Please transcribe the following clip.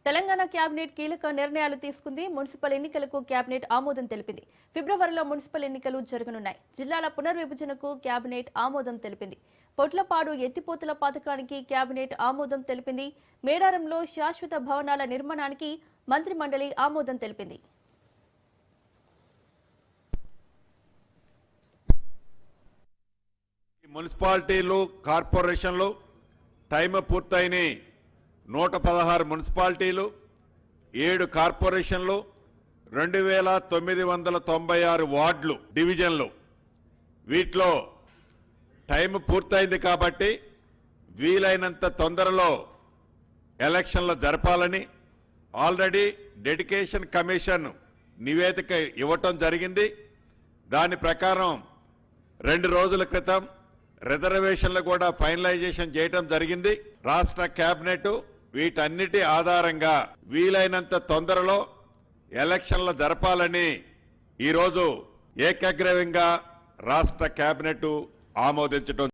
Telangana cabinet కీలక నిర్ణయాలు తీసుకుంది. మున్సిపల్ ఎన్నికలకు కేబినెట్ ఆమోదం తెలిపింది. ఫిబ్రవరిలో మున్సిపల్ ఎన్నికలు జరగనున్నాయి. జిల్లాల పునర్విభజనకు కేబినెట్ ఆమోదం తెలిపింది. పొట్లపాడు ఎత్తిపోతల పథకానికి కేబినెట్ ఆమోదం తెలిపింది. మేడారంలో శాశ్వత భవనాల నిర్మాణానికి మంత్రిమండలి ఆమోదం తెలిపింది. మున్సిపాలిటీలు కార్పొరేషన్లు టైం పూర్తయినాయి. 116 మున్సిపాలిటీలు 7 కార్పొరేషన్లు 2996 వార్డులు డివిజన్లు వీటిలో టైం పూర్తయింది కాబట్టి వీలైనంత తొందరలో ఎలక్షన్లు జరపాలని ఆల్రెడీ డెడికేషన్ కమిషన్ నివేదిక ఇవ్వటం జరిగింది. దాని ప్రకారం 2 రోజుల క్రితం రిజర్వేషన్లు కూడా ఫైనలైజేషన్ చేయటం జరిగింది. రాష్ట్ర కేబినెట్ వీటన్నిటి ఆధారంగా వీలైనంత తొందరలో ఎలక్షన్లు జరపాలని ఈరోజు ఏకగ్రీవంగా రాష్ట్ర కేబినెట్ ఆమోదించడం